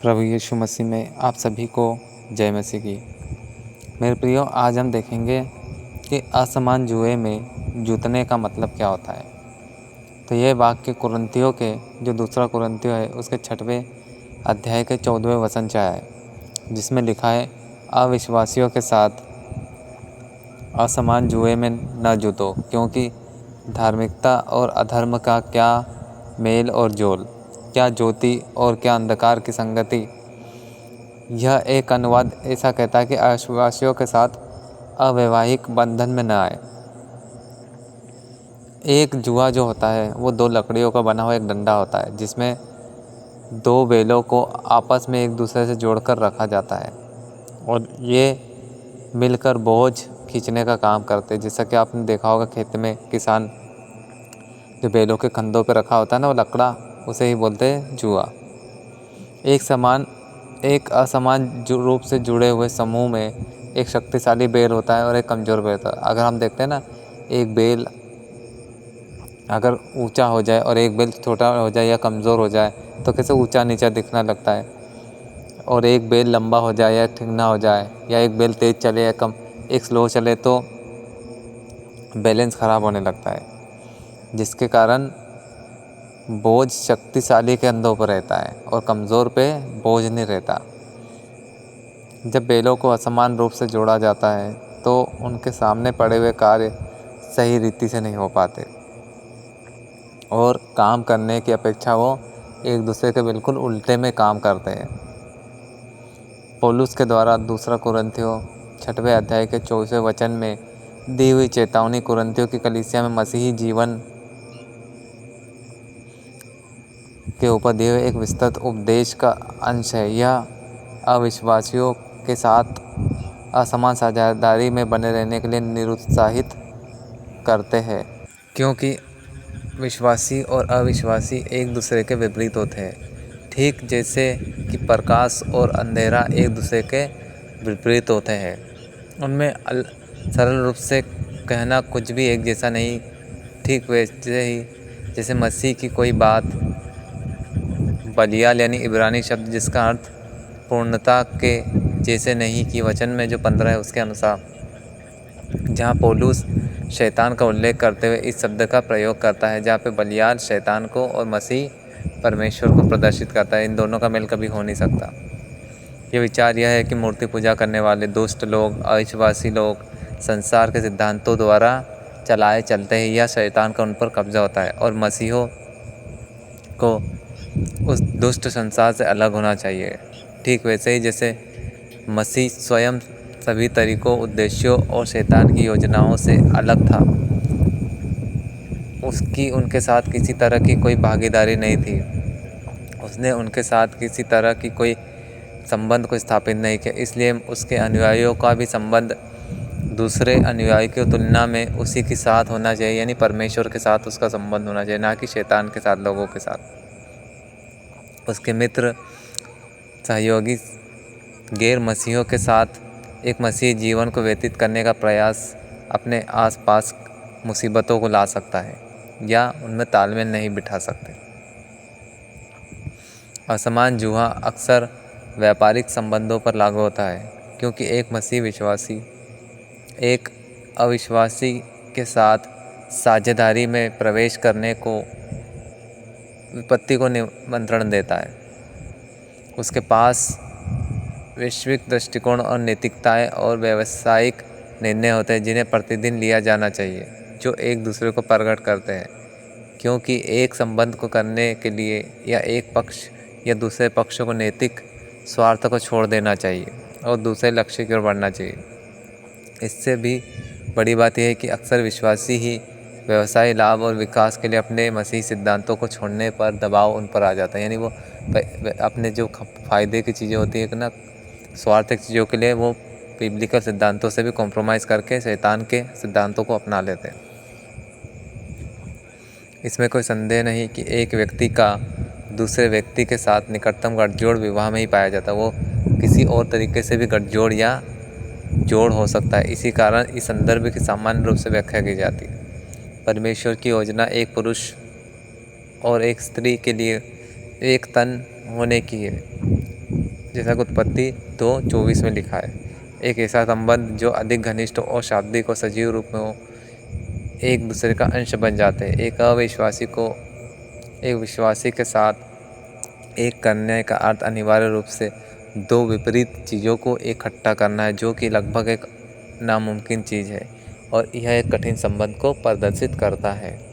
प्रभु यीशु मसीह में आप सभी को जय मसीह की। मेरे प्रियो, आज हम देखेंगे कि असमान जुए में जीतने का मतलब क्या होता है। तो यह वाक्य कुरिन्थियों के जो दूसरा कुरिन्थियों है उसके 6वें अध्याय के 14वें वचन से आया है, जिसमें लिखा है, अविश्वासियों के साथ असमान जुए में न जूतो, क्योंकि धार्मिकता और अधर्म का क्या मेल और जोल, क्या ज्योति और क्या अंधकार की संगति। यह एक अनुवाद ऐसा कहता है कि अविश्वासियों के साथ अवैवाहिक बंधन में न आए। एक जुआ जो होता है वो 2 लकड़ियों का बना हुआ एक डंडा होता है, जिसमें 2 बैलों को आपस में एक दूसरे से जोड़कर रखा जाता है और ये मिलकर बोझ खींचने का काम करते हैं। जैसा कि आपने देखा होगा, खेत में किसान जो बैलों के कंधों पर रखा होता है ना, वो लकड़ा, उसे ही बोलते हैं जुआ। एक असमान रूप से जुड़े हुए समूह में एक शक्तिशाली बैल होता है और एक कमज़ोर बैल होता है। अगर हम देखते हैं ना, एक बैल अगर ऊंचा हो जाए और एक बैल छोटा हो जाए या कमज़ोर हो जाए तो कैसे ऊंचा नीचा दिखने लगता है, और एक बैल लंबा हो जाए या ठिंगना हो जाए, या एक बैल तेज़ चले या कम एक स्लो चले, तो बैलेंस ख़राब होने लगता है, जिसके कारण बोझ शक्तिशाली के अंधों पर रहता है और कमज़ोर पे बोझ नहीं रहता। जब बैलों को असमान रूप से जोड़ा जाता है तो उनके सामने पड़े हुए कार्य सही रीति से नहीं हो पाते और काम करने की अपेक्षा वो एक दूसरे के बिल्कुल उल्टे में काम करते हैं। पौलुस के द्वारा दूसरा कुरिन्थियों 6वें अध्याय के 24वें वचन में दी हुई चेतावनी कुरिन्थियों की कलीसिया में मसीही जीवन के ऊपर दिए हुए एक विस्तृत उपदेश का अंश है। यह अविश्वासियों के साथ असमान साझेदारी में बने रहने के लिए निरुत्साहित करते हैं, क्योंकि विश्वासी और अविश्वासी एक दूसरे के विपरीत होते हैं, ठीक जैसे कि प्रकाश और अंधेरा एक दूसरे के विपरीत होते हैं। उनमें सरल रूप से कहना कुछ भी एक जैसा नहीं, ठीक वैसे ही जैसे मसीह की कोई बात बलियाल यानी इब्रानी शब्द जिसका अर्थ पूर्णता के जैसे नहीं कि वचन में जो 15 है उसके अनुसार, जहाँ पौलुस शैतान का उल्लेख करते हुए इस शब्द का प्रयोग करता है, जहाँ पे बलियाल शैतान को और मसीह परमेश्वर को प्रदर्शित करता है। इन दोनों का मेल कभी हो नहीं सकता। ये विचार यह है कि मूर्ति पूजा करने वाले दुष्ट लोग, अविश्वासी लोग संसार के सिद्धांतों द्वारा चलाए चलते हैं, यह शैतान का उन पर कब्जा होता है और मसीहों को उस दुष्ट संसार से अलग होना चाहिए। ठीक वैसे ही जैसे मसीह स्वयं सभी तरीकों, उद्देश्यों और शैतान की योजनाओं से अलग था, उसकी उनके साथ किसी तरह की कोई भागीदारी नहीं थी, उसने उनके साथ किसी तरह की कोई संबंध को स्थापित नहीं किया, इसलिए उसके अनुयायियों का भी संबंध दूसरे अनुयायी की तुलना में उसी के साथ होना चाहिए, यानी परमेश्वर के साथ उसका संबंध होना चाहिए, ना कि शैतान के साथ, लोगों के साथ। उसके मित्र, सहयोगी गैर मसीहों के साथ एक मसीही जीवन को व्यतीत करने का प्रयास अपने आसपास मुसीबतों को ला सकता है या उनमें तालमेल नहीं बिठा सकते। असमान जुआ अक्सर व्यापारिक संबंधों पर लागू होता है, क्योंकि एक मसीही विश्वासी एक अविश्वासी के साथ साझेदारी में प्रवेश करने को विपत्ति को निमंत्रण देता है। उसके पास वैश्विक दृष्टिकोण और नैतिकताएं और व्यावसायिक निर्णय होते हैं जिन्हें प्रतिदिन लिया जाना चाहिए, जो एक दूसरे को प्रकट करते हैं, क्योंकि एक संबंध को करने के लिए या एक पक्ष या दूसरे पक्ष को नैतिक स्वार्थ को छोड़ देना चाहिए और दूसरे लक्ष्य की ओर बढ़ना चाहिए। इससे भी बड़ी बात यह है कि अक्सर विश्वासी ही व्यवसाय लाभ और विकास के लिए अपने मसीही सिद्धांतों को छोड़ने पर दबाव उन पर आ जाता है, यानी वो अपने जो फ़ायदे की चीज़ें होती है ना, स्वार्थिक चीज़ों के लिए वो बिब्लिकल सिद्धांतों से भी कॉम्प्रोमाइज़ करके शैतान के सिद्धांतों को अपना लेते हैं। इसमें कोई संदेह नहीं कि एक व्यक्ति का दूसरे व्यक्ति के साथ निकटतम गठजोड़ विवाह में ही पाया जाता है, वो किसी और तरीके से भी गठजोड़ या जोड़ हो सकता है। इसी कारण इस संदर्भ की सामान्य रूप से व्याख्या की जाती है। परमेश्वर की योजना एक पुरुष और एक स्त्री के लिए एक तन होने की है, जैसा कि उत्पत्ति 2:24 में लिखा है। एक ऐसा संबंध जो अधिक घनिष्ठ और शाब्दिक और सजीव रूप में हो, एक दूसरे का अंश बन जाते हैं। एक विश्वासी के साथ एक करने का अर्थ अनिवार्य रूप से दो विपरीत चीज़ों को इकट्ठा करना है, जो कि लगभग एक नामुमकिन चीज़ है, और यह एक कठिन संबंध को प्रदर्शित करता है।